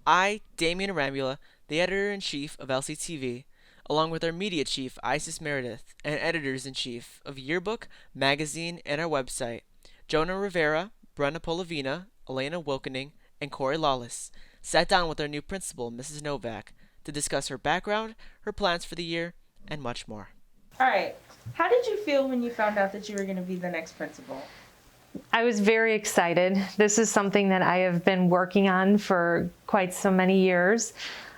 I, Damian Arambula, the editor-in-chief of LCTV, along with our media chief, Isis Meredith, and editors-in-chief of Yearbook, Magazine, and our website, Jonah Rivera, Brenna Polavina, Elena Wilkening, and Corey Lawless, sat down with our new principal, Mrs. Novak, to discuss her background, her plans for the year, and much more. All right. How did you feel when you found out that you were going to be the next principal? I was very excited. This is something that I have been working on for quite so many years.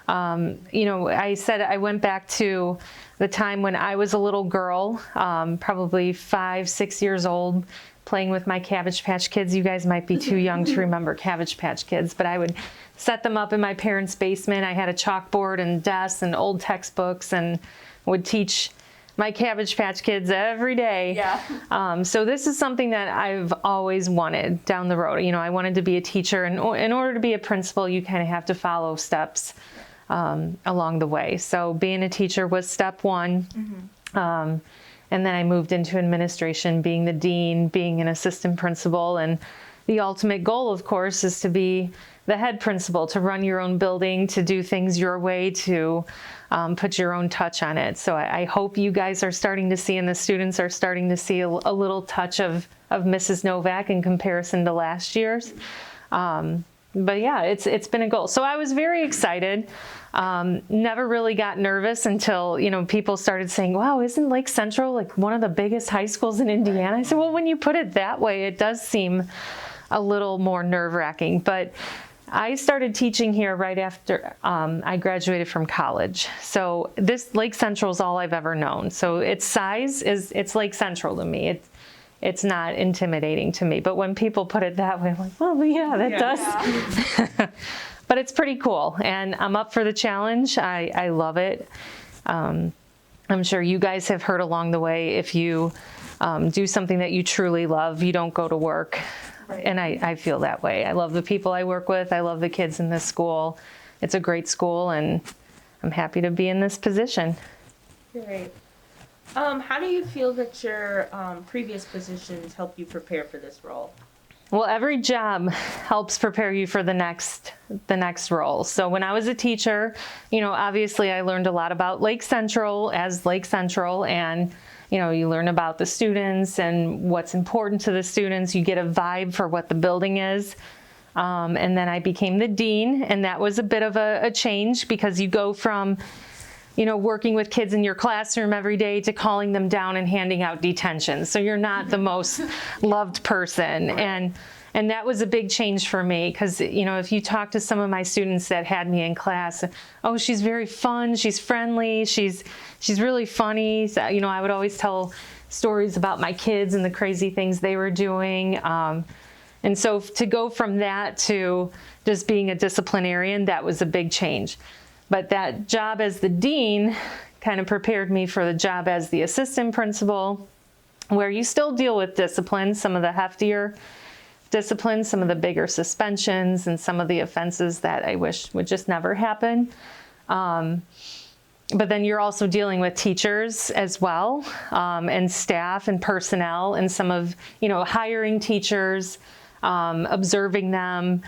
I said I went back to the time when I was a little girl, probably 5, 6 years old, playing with my Cabbage Patch Kids. You guys might be too young to remember Cabbage Patch Kids, but I would set them up in my parents' basement. I had a chalkboard and desks and old textbooks and would teach my Cabbage Patch Kids every day. Yeah. So this is something that I've always wanted down the road. I wanted to be a teacher, and in order to be a principal, you kind of have to follow steps along the way. So being a teacher was step one. Mm-hmm. And then I moved into administration, being the dean, being an assistant principal, and the ultimate goal, of course, is to be the head principal, to run your own building, to do things your way, to put your own touch on it. So I hope you guys are starting to see, and the students are starting to see a little touch of Mrs. Novak in comparison to last year's. But yeah, it's been a goal. So I was very excited. Never really got nervous until, people started saying, wow, isn't Lake Central like one of the biggest high schools in Indiana? I said, well, when you put it that way, it does seem a little more nerve-wracking. But I started teaching here right after I graduated from college. So this Lake Central is all I've ever known. So its size it's Lake Central to me. It's not intimidating to me. But when people put it that way, I'm like, well, yeah, that does. Yeah. But it's pretty cool, and I'm up for the challenge. I love it. I'm sure you guys have heard along the way, if you do something that you truly love, you don't go to work. Right. And I feel that way. I love the people I work with. I love the kids in this school. It's a great school, and I'm happy to be in this position. Great. How do you feel that your previous positions help you prepare for this role? Well, every job helps prepare you for the next role. So when I was a teacher, obviously I learned a lot about Lake Central as Lake Central, and you learn about the students and what's important to the students. You get a vibe for what the building is. And then I became the dean, and that was a bit of a change, because you go from working with kids in your classroom every day to calling them down and handing out detention. So you're not the most loved person. And that was a big change for me, because, if you talk to some of my students that had me in class, oh, she's very fun, she's friendly, she's really funny. So, I would always tell stories about my kids and the crazy things they were doing. And so to go from that to just being a disciplinarian, that was a big change. But that job as the dean kind of prepared me for the job as the assistant principal, where you still deal with discipline, some of the heftier disciplines, some of the bigger suspensions, and some of the offenses that I wish would just never happen. But then you're also dealing with teachers as well, and staff and personnel, and some of, hiring teachers, observing them,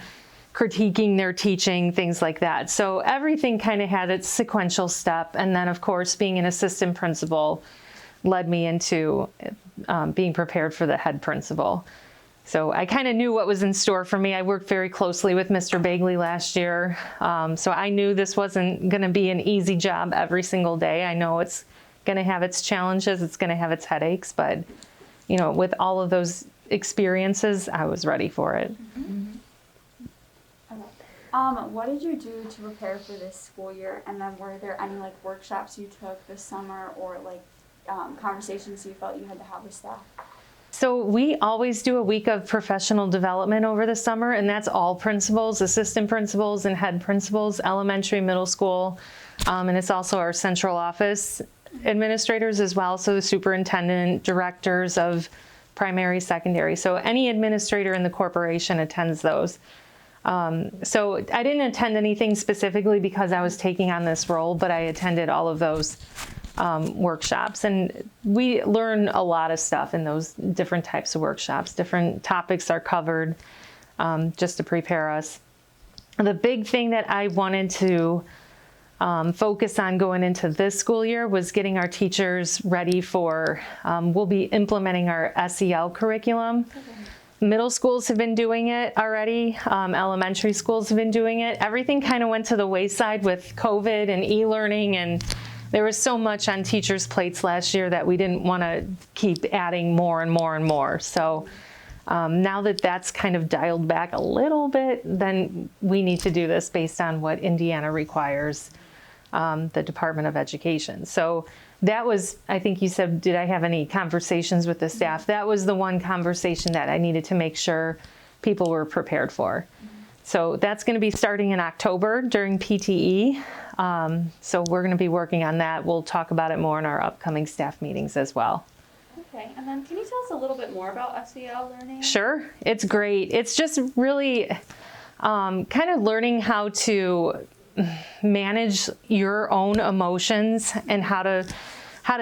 critiquing their teaching, things like that. So everything kind of had its sequential step. And then, of course, being an assistant principal led me into being prepared for the head principal. So I kind of knew what was in store for me. I worked very closely with Mr. Bagley last year. So I knew this wasn't going to be an easy job every single day. I know it's going to have its challenges. It's going to have its headaches. But, with all of those experiences, I was ready for it. Mm-hmm. What did you do to prepare for this school year? And then were there any workshops you took this summer, or conversations you felt you had to have with staff? So we always do a week of professional development over the summer, and that's all principals, assistant principals, and head principals, elementary, middle school. And it's also our central office administrators as well, so the superintendent, directors of primary, secondary. So any administrator in the corporation attends those. So I didn't attend anything specifically because I was taking on this role, but I attended all of those workshops. And we learn a lot of stuff in those different types of workshops. Different topics are covered just to prepare us. The big thing that I wanted to focus on going into this school year was getting our teachers ready for, we'll be implementing our SEL curriculum. Middle schools have been doing it already. Elementary schools have been doing it. Everything kind of went to the wayside with COVID and e-learning, and there was so much on teachers' plates last year that we didn't want to keep adding more and more and more. So now that that's kind of dialed back a little bit, then we need to do this based on what Indiana requires, the Department of Education. So that was, I think you said, did I have any conversations with the staff? That was the one conversation that I needed to make sure people were prepared for. So that's going to be starting in October during PTE. So we're going to be working on that. We'll talk about it more in our upcoming staff meetings as well. Okay, and then can you tell us a little bit more about SEL learning? Sure, it's great. It's just really kind of learning how to manage your own emotions and how to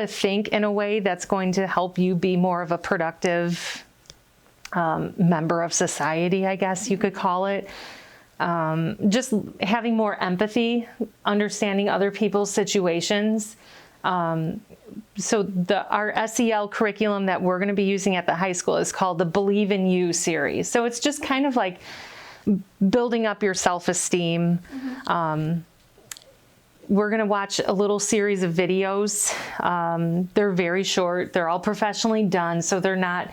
think in a way that's going to help you be more of a productive member of society, I guess you could call it. Just having more empathy, understanding other people's situations. So our SEL curriculum that we're going to be using at the high school is called the Believe in You series. So it's just kind of like building up your self-esteem. We're going to watch a little series of videos. They're very short. They're all professionally done, so they're not,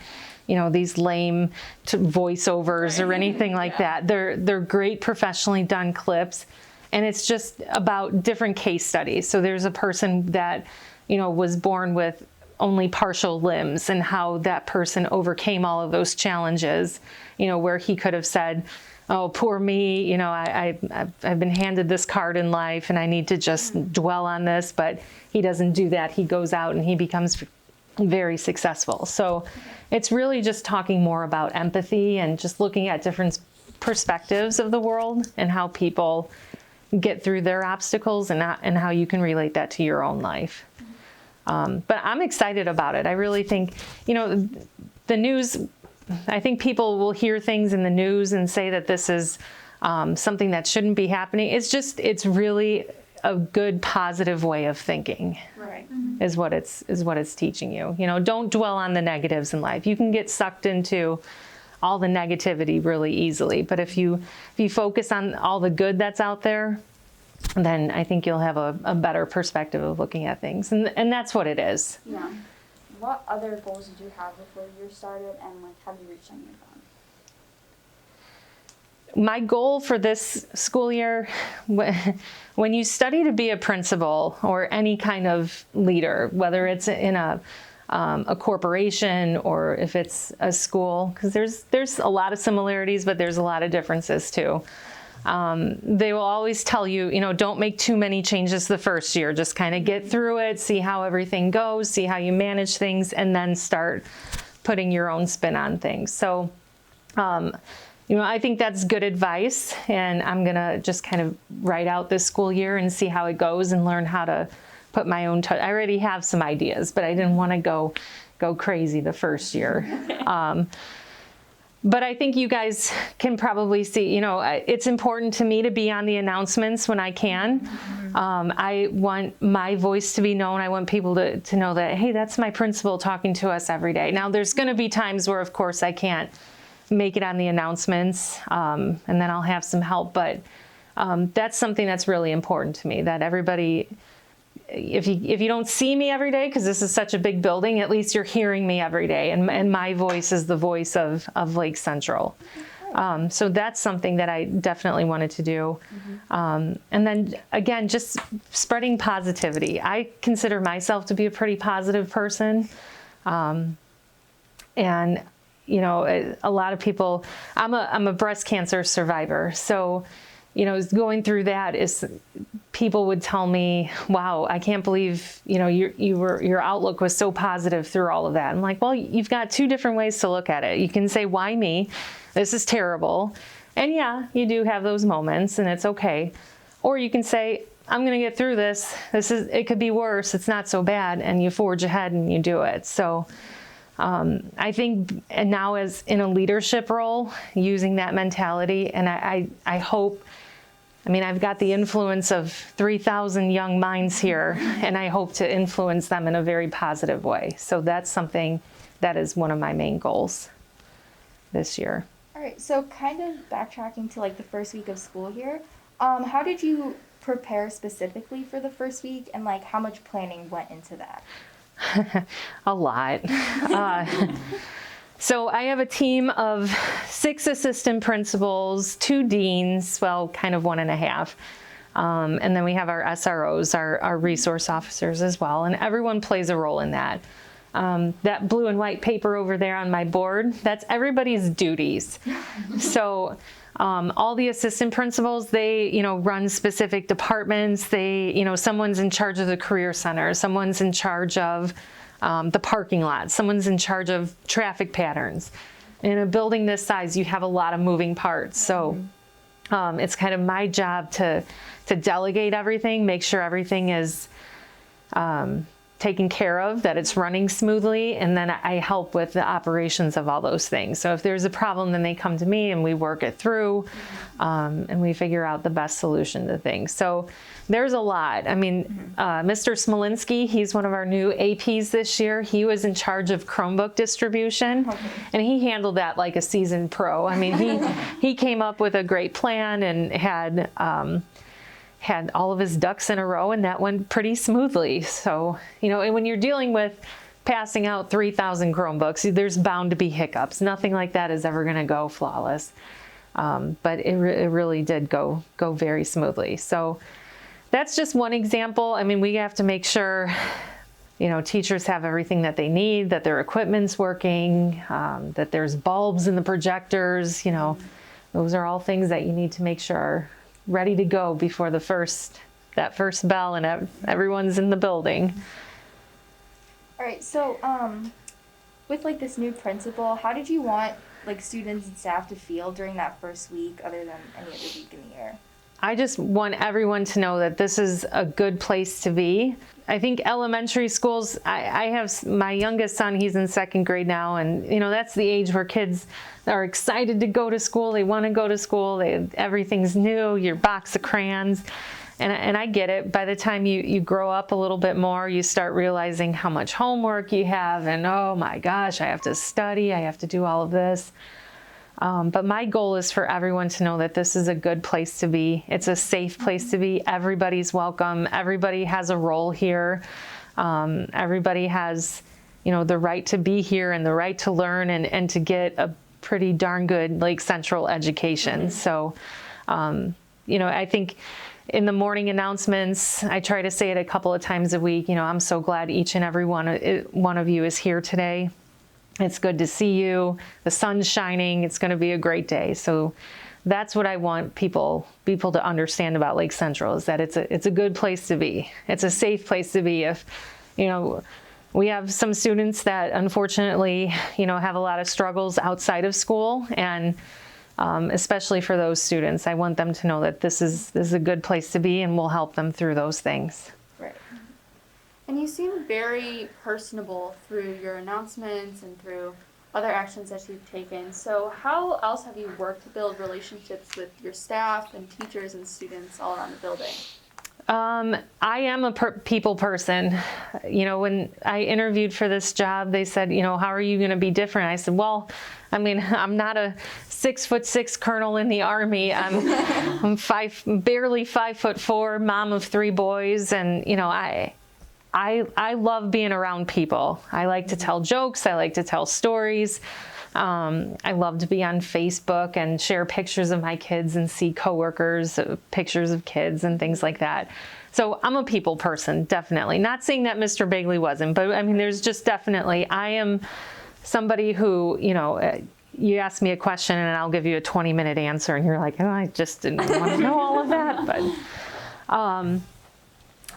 these lame voiceovers or anything like that. They're great professionally done clips, and it's just about different case studies. So there's a person that, was born with only partial limbs, and how that person overcame all of those challenges, where he could have said, oh, poor me, I've been handed this card in life and I need to just dwell on this, but he doesn't do that. He goes out and he becomes very successful. So it's really just talking more about empathy and just looking at different perspectives of the world and how people get through their obstacles, and how you can relate that to your own life. But I'm excited about it. I really think, the news, I think people will hear things in the news and say that this is something that shouldn't be happening. It's really a good, positive way of thinking. Right. Is what it's teaching you. Don't dwell on the negatives in life. You can get sucked into all the negativity really easily, but if you focus on all the good that's out there, then I think you'll have a better perspective of looking at things, and that's what it is. Yeah. What other goals did you have before the year started, and have you reached any of them? My goal for this school year, when you study to be a principal or any kind of leader, whether it's in a corporation or if it's a school, because there's a lot of similarities, but there's a lot of differences too. They will always tell you, don't make too many changes the first year. Just kind of get through it, see how everything goes, see how you manage things, and then start putting your own spin on things. So, I think that's good advice, and I'm going to just kind of write out this school year and see how it goes and learn how to put my own touch. I already have some ideas, but I didn't want to go crazy the first year. But I think you guys can probably see, it's important to me to be on the announcements when I can. I want my voice to be known. I want people to know that, hey, that's my principal talking to us every day. Now, there's going to be times where, of course, I can't make it on the announcements, and then I'll have some help. But that's something that's really important to me, that everybody, if you don't see me every day, because this is such a big building, at least you're hearing me every day, and my voice is the voice of Lake Central. So that's something that I definitely wanted to do. And then again, just spreading positivity. I consider myself to be a pretty positive person. And a lot of people, I'm a breast cancer survivor. So, going through that is, people would tell me, wow, I can't believe, your outlook was so positive through all of that. I'm like, well, you've got two different ways to look at it. You can say, why me? This is terrible. And yeah, you do have those moments, and it's okay. Or you can say, I'm going to get through this. It could be worse. It's not so bad. And you forge ahead and you do it. So, I think, and now as in a leadership role, using that mentality, and I hope I mean, I've got the influence of 3,000 young minds here, and I hope to influence them in a very positive way. So that's something that is one of my main goals this year. All right, so kind of backtracking to like the first week of school here, how did you prepare specifically for the first week, and like how much planning went into that? A lot. So I have a team of 6 assistant principals, 2 deans, well, kind of 1.5. And then we have our SROs, our resource officers as well, and everyone plays a role in that. That blue and white paper over there on my board, that's everybody's duties. So all the assistant principals, they, run specific departments. They, someone's in charge of the career center, someone's in charge of the parking lot, someone's in charge of traffic patterns. In a building this size, you have a lot of moving parts. So it's kind of my job to delegate everything, make sure everything is taken care of, that it's running smoothly, and then I help with the operations of all those things. So if there's a problem, then they come to me and we work it through, and we figure out the best solution to things. So there's a lot. I mean, Mr. Smolinski, he's one of our new APs this year. He was in charge of Chromebook distribution, and he handled that like a seasoned pro. I mean, he came up with a great plan and had all of his ducks in a row, and that went pretty smoothly. So, and when you're dealing with passing out 3,000 Chromebooks, there's bound to be hiccups. Nothing like that is ever going to go flawless. But it really did go very smoothly. So that's just one example. I mean, we have to make sure, teachers have everything that they need, that their equipment's working, that there's bulbs in the projectors, those are all things that you need to make sure are ready to go before that first bell and everyone's in the building. All right, so with like this new principal, how did you want like students and staff to feel during that first week other than any other week in the year? I just want everyone to know that this is a good place to be. I think elementary schools, I have my youngest son, he's in 2nd grade now, and that's the age where kids are excited to go to school. They want to go to school. Everything's new, your box of crayons. And I get it. By the time you grow up a little bit more, you start realizing how much homework you have, and oh my gosh, I have to study, I have to do all of this. But my goal is for everyone to know that this is a good place to be. It's a safe place to be. Everybody's welcome. Everybody has a role here. Everybody has, the right to be here and the right to learn and to get a pretty darn good Lake Central education. So, I think in the morning announcements, I try to say it a couple of times a week. I'm so glad each and every one of you is here today. It's good to see you. The sun's shining. It's going to be a great day. So that's what I want people to understand about Lake Central, is that it's a good place to be. It's a safe place to be. If, we have some students that unfortunately, have a lot of struggles outside of school, and especially for those students, I want them to know that this is a good place to be, and we'll help them through those things. Right. And you seem very personable through your announcements and through other actions that you've taken. So how else have you worked to build relationships with your staff and teachers and students all around the building? I am a people person. When I interviewed for this job, they said, how are you going to be different? I said, well, I'm not a 6'6" colonel in the Army. I'm barely 5'4", mom of 3 boys. And, I love being around people. I like to tell jokes. I like to tell stories. I love to be on Facebook and share pictures of my kids and see coworkers, pictures of kids and things like that. So I'm a people person, definitely. Not saying that Mr. Bagley wasn't, but there's just definitely, I am somebody who, you ask me a question and I'll give you a 20-minute answer and you're like, oh, I just didn't want to know all of that.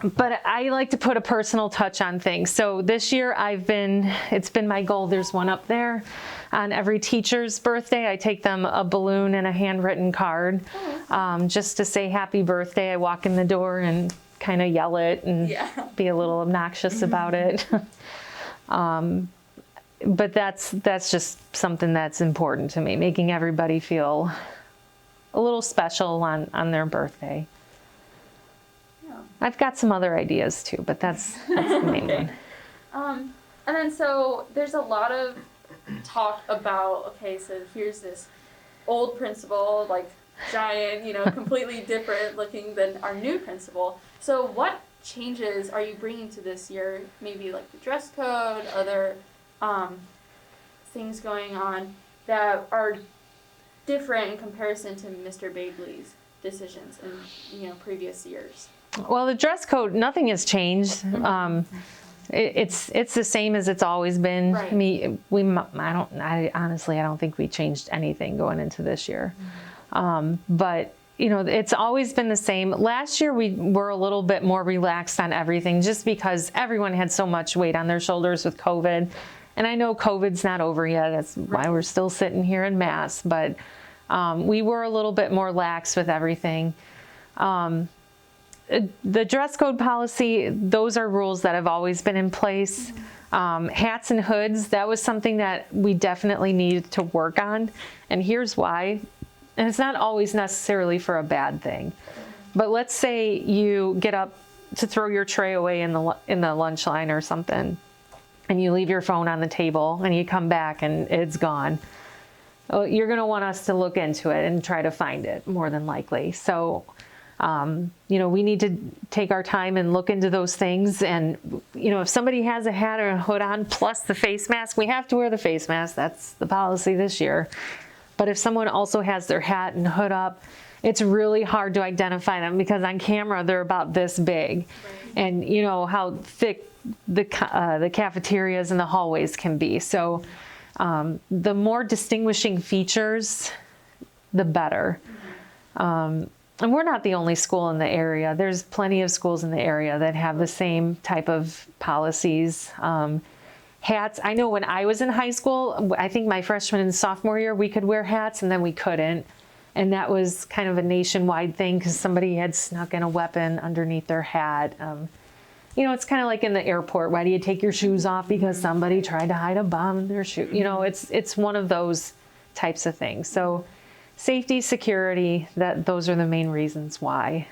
But I like to put a personal touch on things. So this year it's been my goal, there's one up there, on every teacher's birthday, I take them a balloon and a handwritten card, just to say happy birthday. I walk in the door and kind of yell it and be a little obnoxious about it. But that's just something that's important to me, making everybody feel a little special on their birthday. Yeah. I've got some other ideas too, but that's the main one. And then so there's a lot of talk about, okay, so here's this old principal, like giant, completely different looking than our new principal. So what changes are you bringing to this year? Maybe like the dress code, other things going on that are different in comparison to Mr. Bagley's decisions in previous years. Well, the dress code, nothing has changed. It's the same as it's always been. Right. I mean, I honestly don't think we changed anything going into this year. But it's always been the same. Last year we were a little bit more relaxed on everything just because everyone had so much weight on their shoulders with COVID. And I know COVID's not over yet. That's why we're still sitting here in mass. But we were a little bit more lax with everything. The dress code policy, those are rules that have always been in place. Hats and hoods, that was something that we definitely needed to work on. And here's why. And it's not always necessarily for a bad thing. But let's say you get up to throw your tray away in the lunch line or something, and you leave your phone on the table, and you come back and it's gone. Well, you're going to want us to look into it and try to find it, more than likely. So, we need to take our time and look into those things. And, if somebody has a hat or a hood on plus the face mask, we have to wear the face mask. That's the policy this year. But if someone also has their hat and hood up, it's really hard to identify them because on camera they're about this big. Right. And you know how thick the cafeterias and the hallways can be. So the more distinguishing features, the better. And we're not the only school in the area. There's plenty of schools in the area that have the same type of policies. Hats, I know when I was in high school, I think my freshman and sophomore year, we could wear hats and then we couldn't. And that was kind of a nationwide thing because somebody had snuck in a weapon underneath their hat. It's kind of like in the airport. Why do you take your shoes off? Because somebody tried to hide a bomb in their shoe. It's one of those types of things. So safety, security, those are the main reasons why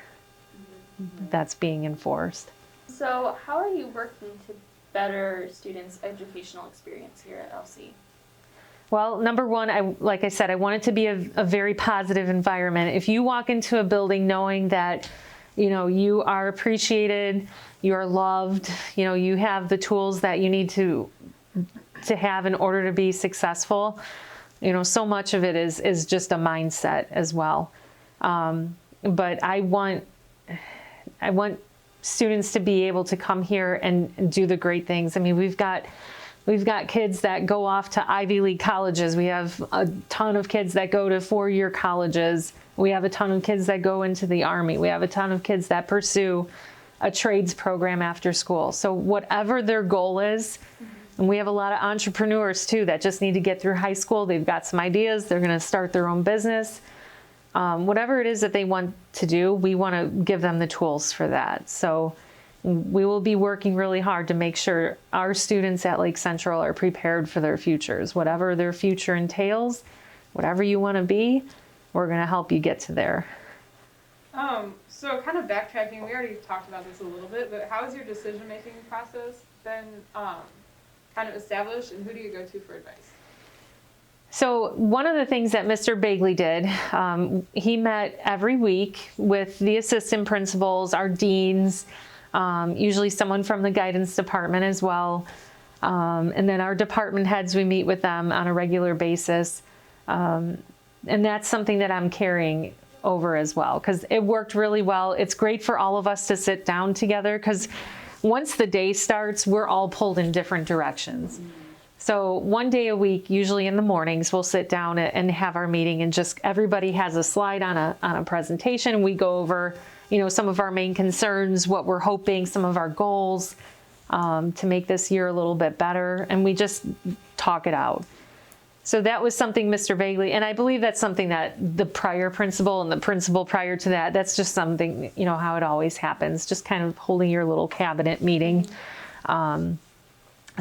that's being enforced. So how are you working to better students' educational experience here at LC? Well, number one, like I said, I want it to be a very positive environment. If you walk into a building knowing that, you are appreciated, you are loved, you have the tools that you need to have in order to be successful, so much of it is just a mindset as well. But I want students to be able to come here and do the great things. I mean, we've got kids that go off to Ivy League colleges. We have a ton of kids that go to 4-year colleges. We have a ton of kids that go into the Army. We have a ton of kids that pursue a trades program after school. So whatever their goal is, and we have a lot of entrepreneurs too that just need to get through high school. They've got some ideas. They're going to start their own business. Whatever it is that they want to do, we want to give them the tools for that. So we will be working really hard to make sure our students at Lake Central are prepared for their futures. Whatever their future entails, whatever you want to be, we're going to help you get to there. So kind of backtracking, we already talked about this a little bit, but how has your decision-making process been kind of established, and who do you go to for advice? So one of the things that Mr. Bagley did, he met every week with the assistant principals, our deans, usually someone from the guidance department as well. And then our department heads, we meet with them on a regular basis. And that's something that I'm carrying over as well, because it worked really well. It's great for all of us to sit down together, because once the day starts, we're all pulled in different directions. So one day a week, usually in the mornings, we'll sit down and have our meeting, and just everybody has a slide on a presentation. We go over, some of our main concerns, what we're hoping, some of our goals to make this year a little bit better, and we just talk it out. So that was something Mr. Bagley, and I believe that's something that the prior principal and the principal prior to that, that's just something, how it always happens, just kind of holding your little cabinet meeting.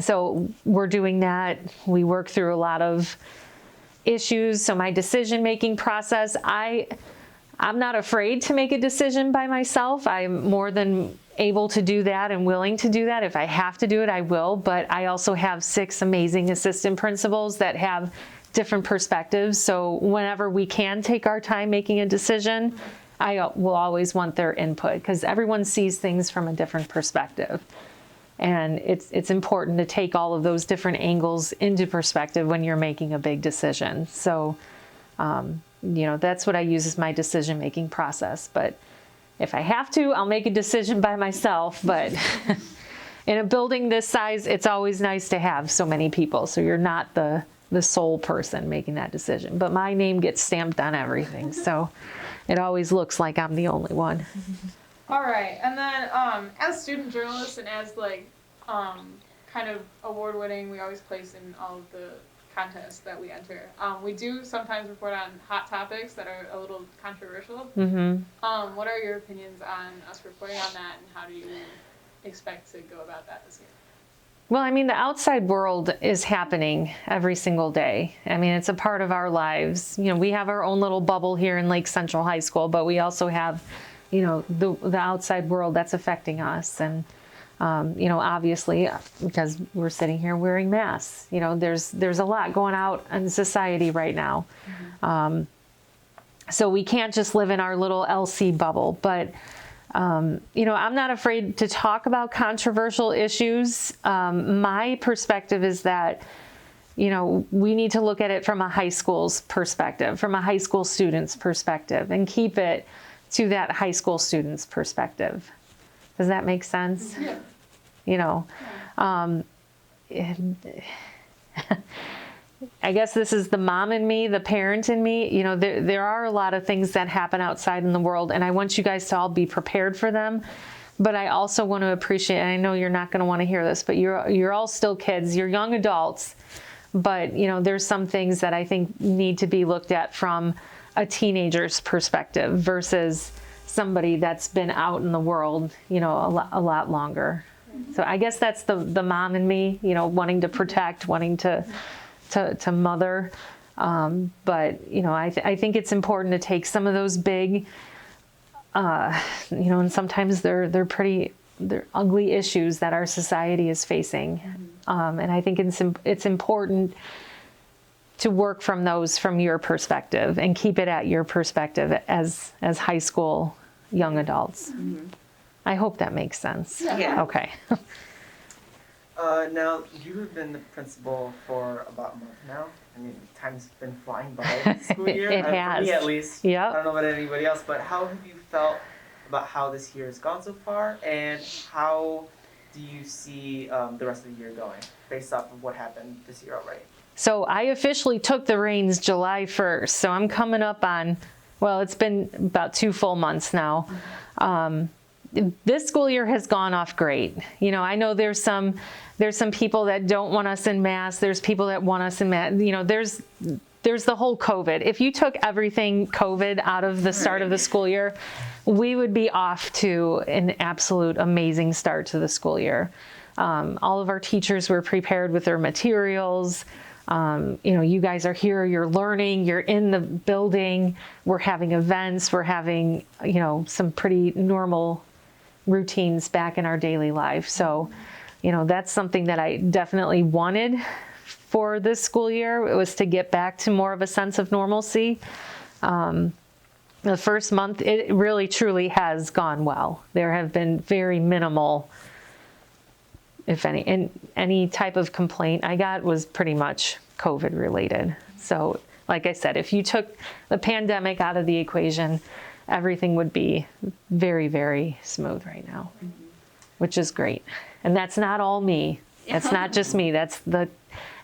So we're doing that. We work through a lot of, issues. So my decision-making process, I'm not afraid to make a decision by myself. I'm more than able to do that and willing to do that. If I have to do it, I will. But I also have 6 amazing assistant principals that have different perspectives. So whenever we can take our time making a decision, I will always want their input because everyone sees things from a different perspective. And it's important to take all of those different angles into perspective when you're making a big decision. So, that's what I use as my decision-making process. But if I have to, I'll make a decision by myself. But in a building this size, it's always nice to have so many people. So you're not the sole person making that decision. But my name gets stamped on everything. So it always looks like I'm the only one. All right, and then as student journalists and as kind of award-winning, we always place in all of the contests that we enter. We do sometimes report on hot topics that are a little controversial. Mm-hmm. What are your opinions on us reporting on that, and how do you expect to go about that this year? Well, I mean, the outside world is happening every single day. I mean, it's a part of our lives. We have our own little bubble here in Lake Central High School, but we also have, the outside world that's affecting us. And, obviously, because we're sitting here wearing masks, there's a lot going out in society right now. Mm-hmm. So we can't just live in our little LC bubble, but I'm not afraid to talk about controversial issues. My perspective is that, we need to look at it from a high school's perspective, from a high school student's perspective, and keep it to that high school student's perspective. Does that make sense? Yeah. I guess this is the mom in me, the parent in me. There are a lot of things that happen outside in the world, and I want you guys to all be prepared for them. But I also want to appreciate, and I know you're not going to want to hear this, but you're all still kids, you're young adults. But there's some things that I think need to be looked at from a teenager's perspective versus somebody that's been out in the world, a lot longer. Mm-hmm. So I guess that's the mom in me, wanting to protect, wanting to mother. But, I think it's important to take some of those big, and sometimes they're ugly issues that our society is facing. Mm-hmm. And I think it's important to work from those from your perspective and keep it at your perspective as high school young adults. Mm-hmm. I hope that makes sense. Yeah. Okay. Now, you have been the principal for about a month now. I mean, time's been flying by this school year. It has. For me, at least. Yep. I don't know about anybody else, but how have you felt about how this year has gone so far, and how do you see the rest of the year going, based off of what happened this year already? So I officially took the reins July 1st. So I'm coming up on, it's been about 2 full months now. This school year has gone off great. I know there's some people that don't want us in masks. There's people that want us in masks. There's the whole COVID. If you took everything COVID out of the start of the school year, we would be off to an absolute amazing start to the school year. All of our teachers were prepared with their materials. You guys are here, you're learning, you're in the building, we're having events, we're having, some pretty normal routines back in our daily life. So, that's something that I definitely wanted for this school year. It was to get back to more of a sense of normalcy. The first month, it really truly has gone well. There have been very minimal, if any, and any type of complaint I got was pretty much COVID related. So, like I said, if you took the pandemic out of the equation, everything would be very, very smooth right now, which is great. And that's not all me. That's not just me. That's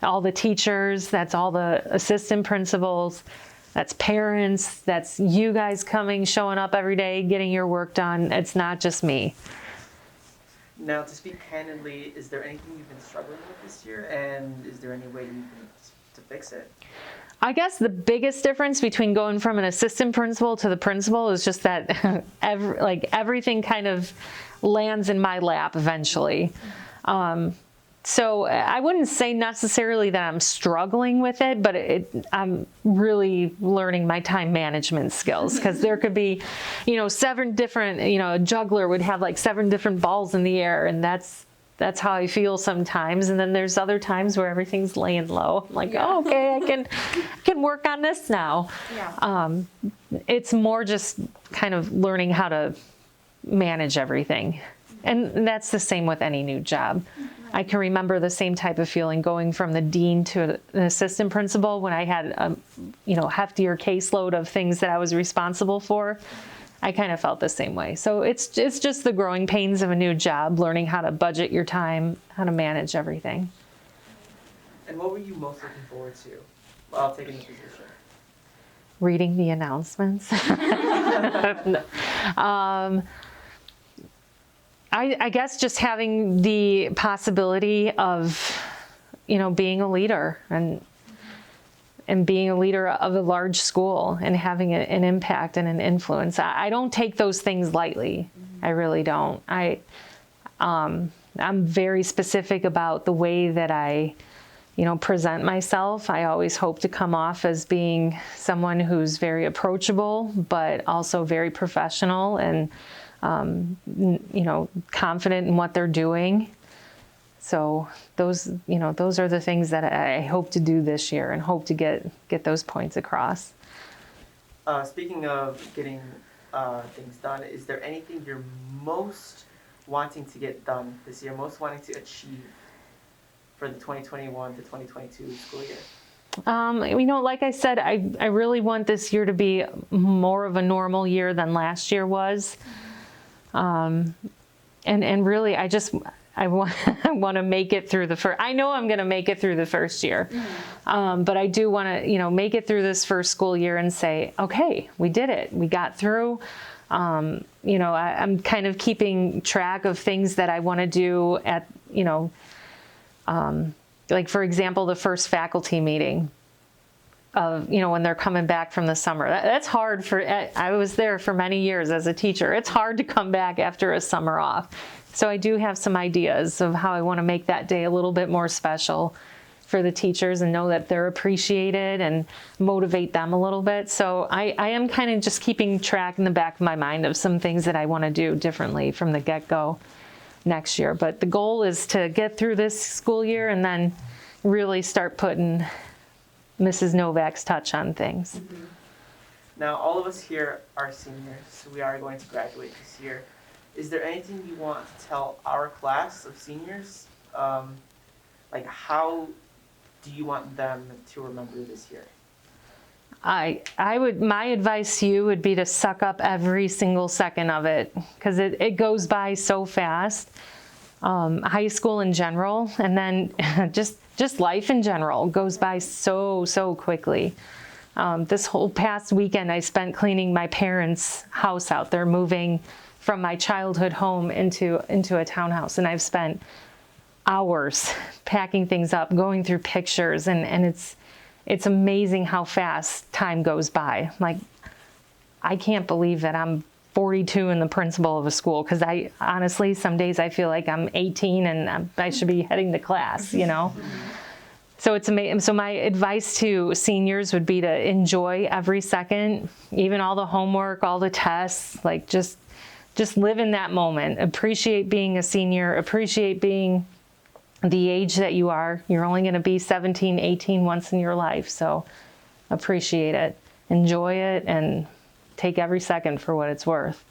all the teachers. That's all the assistant principals. That's parents. That's you guys coming, showing up every day, getting your work done. It's not just me. Now, to speak candidly, is there anything you've been struggling with this year, and is there any way you can to fix it? I guess the biggest difference between going from an assistant principal to the principal is just that everything kind of lands in my lap eventually. So I wouldn't say necessarily that I'm struggling with it, but I'm really learning my time management skills, because there could be, 7 different, a juggler would have like 7 different balls in the air, and that's how I feel sometimes. And then there's other times where everything's laying low. I'm like, oh, okay, I can work on this now. Yeah. It's more just kind of learning how to manage everything. And that's the same with any new job. I can remember the same type of feeling going from the dean to an assistant principal when I had a heftier caseload of things that I was responsible for. I kind of felt the same way. So it's just the growing pains of a new job, learning how to budget your time, how to manage everything. And what were you most looking forward to while taking the position? Reading the announcements. I guess just having the possibility of, being a leader and being a leader of a large school and having an impact and an influence. I don't take those things lightly. I really don't. I'm very specific about the way that I, present myself. I always hope to come off as being someone who's very approachable, but also very professional and confident in what they're doing. So those are the things that I hope to do this year and hope to get those points across. Speaking of getting things done, is there anything you're most wanting to get done this year, most wanting to achieve for the 2021 to 2022 school year? Like I said, I really want this year to be more of a normal year than last year was. And really, I want to make it through the first. I know I'm going to make it through the first year, but I do want to, make it through this first school year and say, okay, we did it. We got through. I'm kind of keeping track of things that I want to do at, like for example, the first faculty meeting. Of when they're coming back from the summer. That's hard I was there for many years as a teacher. It's hard to come back after a summer off. So I do have some ideas of how I want to make that day a little bit more special for the teachers and know that they're appreciated and motivate them a little bit. So I am kind of just keeping track in the back of my mind of some things that I want to do differently from the get-go next year. But the goal is to get through this school year and then really start putting Mrs. Novak's touch on things. Mm-hmm. Now, all of us here are seniors, so we are going to graduate this year. Is there anything you want to tell our class of seniors? Like, how do you want them to remember this year? My advice to you would be to suck up every single second of it, because it goes by so fast. High school in general, and then just life in general goes by so quickly. This whole past weekend I spent cleaning my parents' house out. They're moving from my childhood home into a townhouse, and I've spent hours packing things up, going through pictures, and it's amazing how fast time goes by. Like, I can't believe that I'm 42 and the principal of a school, because I honestly, some days I feel like I'm 18 and I should be heading to class, So it's amazing. So my advice to seniors would be to enjoy every second, even all the homework, all the tests, like just live in that moment. Appreciate being a senior, appreciate being the age that you are. You're only going to be 17, 18 once in your life. So appreciate it, enjoy it, and take every second for what it's worth.